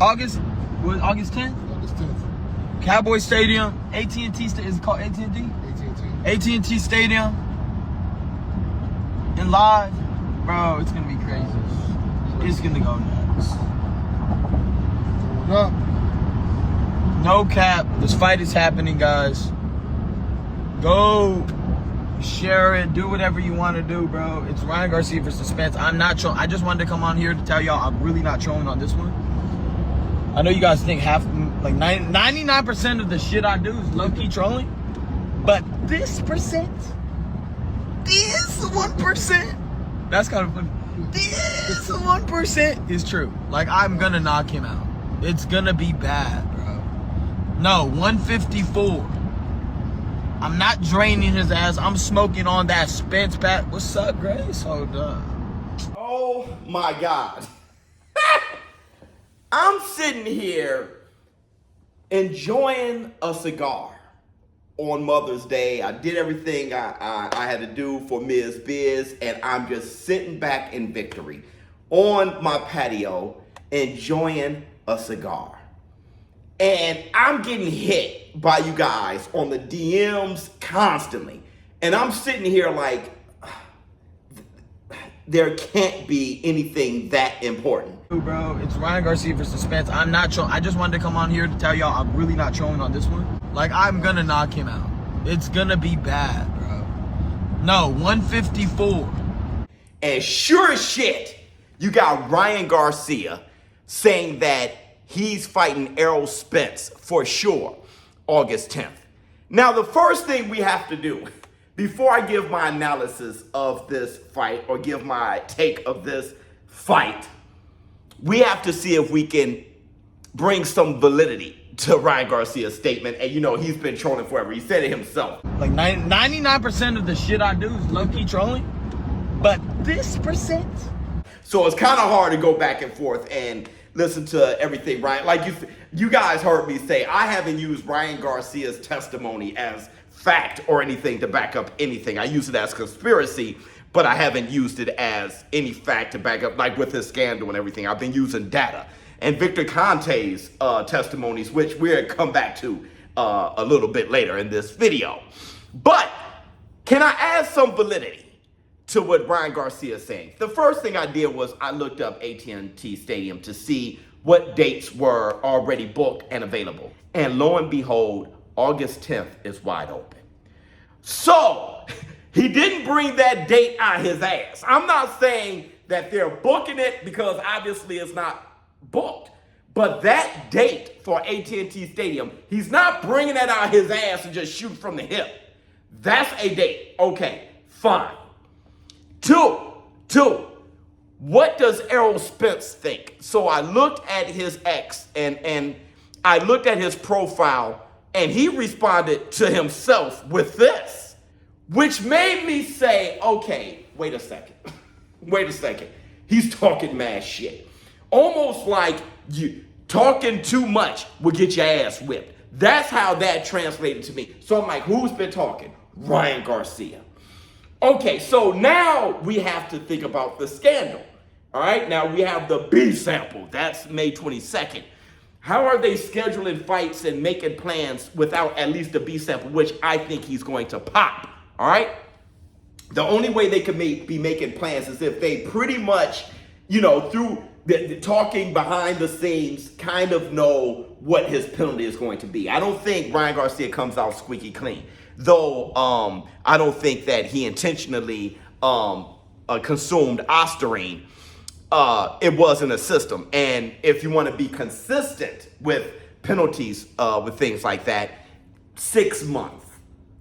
August 10th? August 10th. Cowboy Stadium, AT&T, is it called AT&T? AT&T. AT&T Stadium. And live. Bro, it's gonna be crazy. It's gonna go nuts. Going up. No cap, this fight is happening, guys. Go share it, do whatever you want to do, bro. It's Ryan Garcia versus Spence. I'm not trolling. I just wanted to come on here to tell y'all I'm really not trolling on this one. I know you guys think 99% of the shit I do is low-key trolling, but this 1%, that's kind of funny. This 1% is true. Like, I'm gonna knock him out. It's gonna be bad, bro. No, 154. I'm not draining his ass. I'm smoking on that Spence pack. What's up, Grace? Hold up. Oh my God. I'm sitting here enjoying a cigar on Mother's Day. I did everything I had to do for Ms. Biz, and I'm just sitting back in victory on my patio enjoying a cigar. And I'm getting hit by you guys on the DMs constantly. And I'm sitting here like, there can't be anything that important. Bro, it's Ryan Garcia versus Spence. I'm not trolling. I just wanted to come on here to tell y'all I'm really not trolling on this one. Like, I'm gonna knock him out. It's gonna be bad, bro. No, 154. And sure as shit, you got Ryan Garcia saying that he's fighting Errol Spence for sure, August 10th. Now, the first thing we have to do before I give my analysis of this fight or give my take of this fight, we have to see if we can bring some validity to Ryan Garcia's statement. And you know, he's been trolling forever. He said it himself. Like 99% of the shit I do is low-key trolling, but this %. So it's kind of hard to go back and forth and listen to everything, Ryan. Like you guys heard me say, I haven't used Ryan Garcia's testimony as fact or anything to back up anything. I use it as conspiracy, but I haven't used it as any fact to back up, like with his scandal and everything. I've been using data. And Victor Kante's testimonies, which we'll come back to a little bit later in this video. But can I add some validity to what Ryan Garcia is saying? The first thing I did was I looked up AT&T Stadium to see what dates were already booked and available. And lo and behold, August 10th is wide open. So he didn't bring that date out his ass. I'm not saying that they're booking it because obviously it's not booked. But that date for AT&T Stadium, he's not bringing that out his ass and just shoot from the hip. That's a date. Okay, fine. Two, what does Errol Spence think? So I looked at his ex and I looked at his profile, and he responded to himself with this, which made me say, okay, wait a second. He's talking mad shit. Almost like you talking too much will get your ass whipped. That's how that translated to me. So I'm like, who's been talking? Ryan Garcia. Okay, so now we have to think about the scandal. All right, now we have the B sample. That's May 22nd. How are they scheduling fights and making plans without at least the B sample, which I think he's going to pop? All right. The only way they could be making plans is if they pretty much, you know, through the talking behind the scenes, kind of know what his penalty is going to be. I don't think Ryan Garcia comes out squeaky clean, though. I don't think that he intentionally consumed Ostarine. It was in the system, and if you want to be consistent with penalties with things like that, 6 months,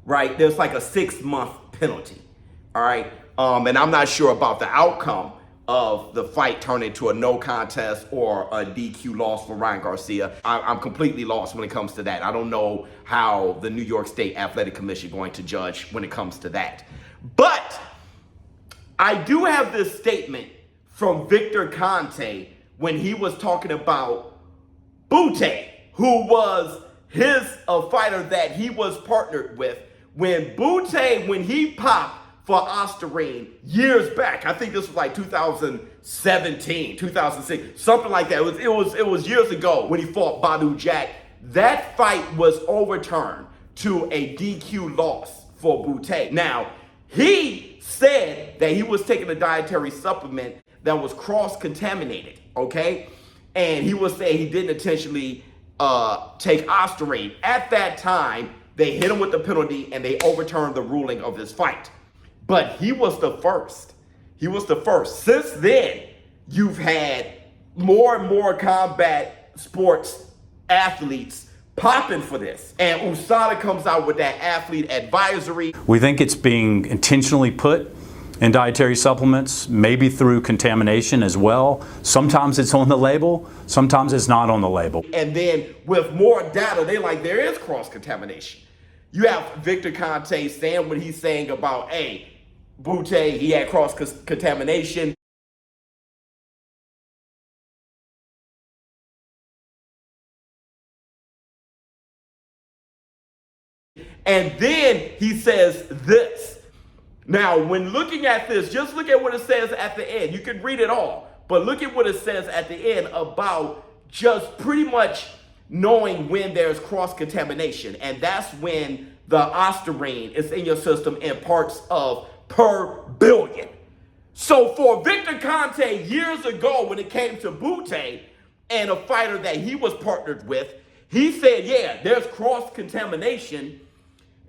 right? There's like a 6-month penalty, all right? And I'm not sure about the outcome of the fight turning into a no contest or a DQ loss for Ryan Garcia. I'm completely lost when it comes to that. I don't know how the New York State Athletic Commission is going to judge when it comes to that. But I do have this statement from Victor Kante when he was talking about Bute, who was a fighter that he was partnered with. When Bute, when he popped for Osterine years back. I think this was like 2017, 2006, something like that. It was years ago when he fought Badu Jack. That fight was overturned to a DQ loss for Butte. Now, he said that he was taking a dietary supplement that was cross-contaminated, okay? And he was saying he didn't intentionally take Osterine. At that time, they hit him with the penalty and they overturned the ruling of this fight. But he was the first. He was the first. Since then, you've had more and more combat sports athletes popping for this. And USADA comes out with that athlete advisory. We think it's being intentionally put in dietary supplements, maybe through contamination as well. Sometimes it's on the label, sometimes it's not on the label. And then with more data, they're like, there is cross-contamination. You have Victor Kante saying what he's saying about, hey, Butte, he had cross-contamination. And then he says this. Now, when looking at this, just look at what it says at the end. You can read it all, but look at what it says at the end about just pretty much knowing when there's cross-contamination. And that's when the Osterine is in your system in parts of per billion. So for Victor Kante years ago, when it came to Butte and a fighter that he was partnered with, he said, yeah, there's cross-contamination.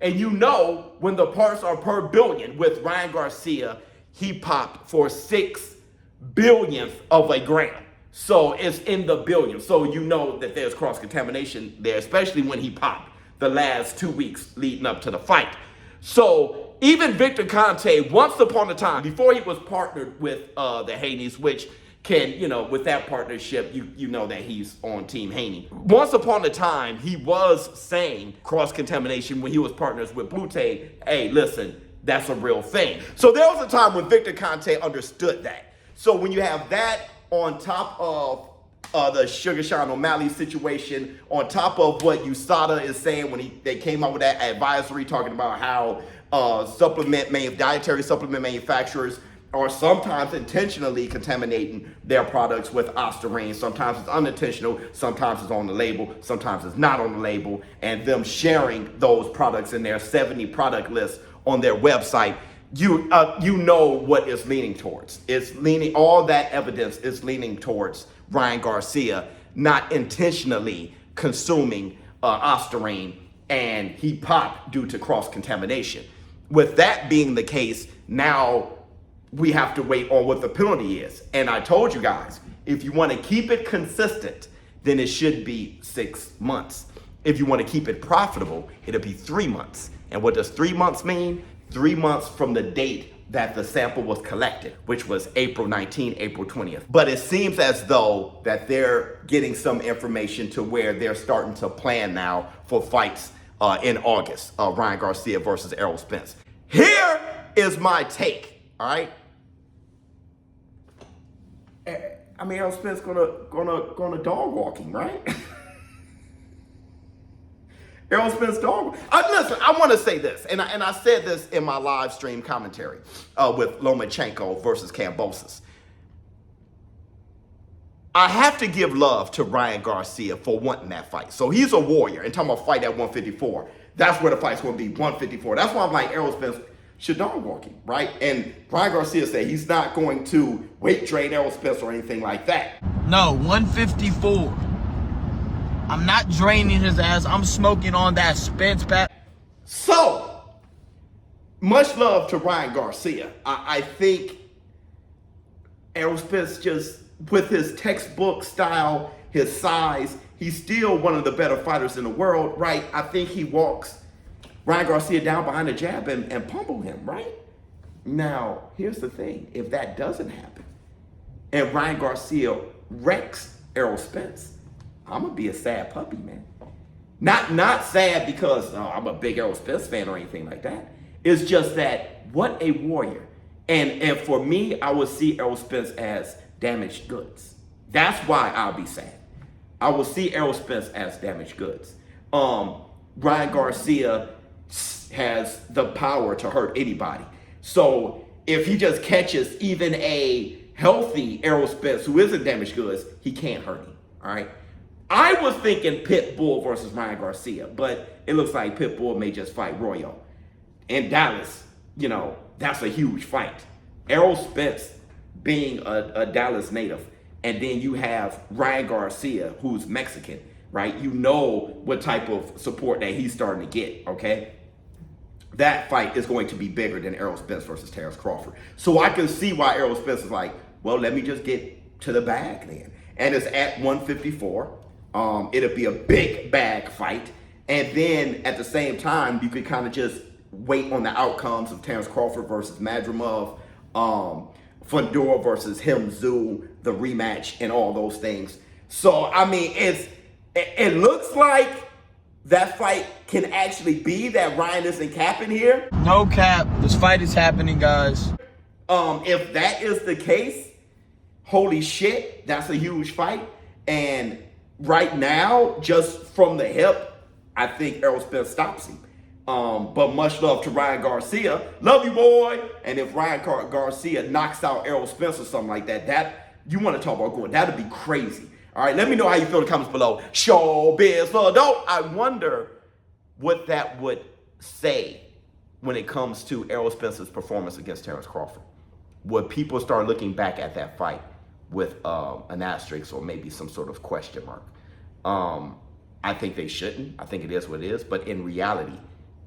And you know, when the parts are per billion, with Ryan Garcia, he popped for 6 billionth of a gram. So it's in the billions. So you know that there's cross-contamination there, especially when he popped the last 2 weeks leading up to the fight. So even Victor Kante, once upon a time, before he was partnered with the Haney's, which can, you know, with that partnership, you know that he's on Team Haney. Once upon a time, he was saying cross-contamination when he was partners with Butte. Hey, listen, that's a real thing. So there was a time when Victor Kante understood that. So when you have that on top of the Sugar Sean O'Malley situation, on top of what USADA is saying when they came out with that advisory talking about how dietary supplement manufacturers are sometimes intentionally contaminating their products with Osterine. Sometimes it's unintentional, sometimes it's on the label, sometimes it's not on the label, and them sharing those products in their 70 product list on their website, you know what it's leaning towards. It's leaning, all that evidence is leaning towards Ryan Garcia not intentionally consuming Osterine, and he popped due to cross-contamination. With that being the case, now we have to wait on what the penalty is. And I told you guys, if you want to keep it consistent, then it should be 6 months. If you want to keep it profitable, it'll be 3 months. And what does 3 months mean? 3 months from the date that the sample was collected, which was April 19, April 20th. But it seems as though that they're getting some information to where they're starting to plan now for fights in August, Ryan Garcia versus Errol Spence. Here is my take, all right? I mean, Errol Spence gonna dog walking, right? Errol Spence dog. Listen, I want to say this, and I said this in my live stream commentary with Lomachenko versus Kambosos. I have to give love to Ryan Garcia for wanting that fight. So he's a warrior. And talking about fight at 154, that's where the fight's going to be, 154. That's why I'm like, Errol Spence should dog walking, right? And Ryan Garcia said he's not going to weight train Errol Spence or anything like that. No, 154. I'm not draining his ass. I'm smoking on that Spence pack. So, much love to Ryan Garcia. I think Errol Spence, just with his textbook style, his size, he's still one of the better fighters in the world, right? I think he walks Ryan Garcia down behind the jab and pummel him, right? Now, here's the thing. If that doesn't happen, and Ryan Garcia wrecks Errol Spence, I'm going to be a sad puppy, man. Not sad because I'm a big Errol Spence fan or anything like that. It's just that, what a warrior. And for me, I would see Errol Spence as damaged goods. That's why I'll be sad. I will see Errol Spence as damaged goods. Ryan Garcia has the power to hurt anybody. So if he just catches even a healthy Errol Spence who isn't damaged goods, he can't hurt him. All right. I was thinking Pitbull versus Ryan Garcia, but it looks like Pitbull may just fight Royo. In Dallas, you know, that's a huge fight. Errol Spence being a Dallas native, and then you have Ryan Garcia, who's Mexican, right? You know what type of support that he's starting to get, okay? That fight is going to be bigger than Errol Spence versus Terrence Crawford. So I can see why Errol Spence is like, well, let me just get to the bag then. And it's at 154. It'll be a big bag fight. And then at the same time, you could kind of just wait on the outcomes of Terrence Crawford versus Madrimov, Fundora versus Himzu, the rematch, and all those things. So, I mean, it looks like that fight can actually be that Ryan isn't capping here. No cap. This fight is happening, guys. If that is the case, holy shit, that's a huge fight. And right now, just from the hip, I think Errol Spence stops him. But much love to Ryan Garcia. Love you, boy. And if Ryan Garcia knocks out Errol Spence or something like that, you want to talk about going, that'd be crazy. All right, let me know how you feel in the comments below. ShowBizz for adult. I wonder what that would say when it comes to Errol Spence's performance against Terrence Crawford. Would people start looking back at that fight with an asterisk or maybe some sort of question mark? I think they shouldn't. I think it is what it is. But in reality,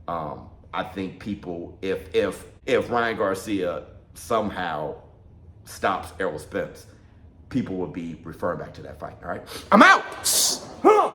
I think people, if Ryan Garcia somehow stops Errol Spence, people will be referring back to that fight. All right, I'm out.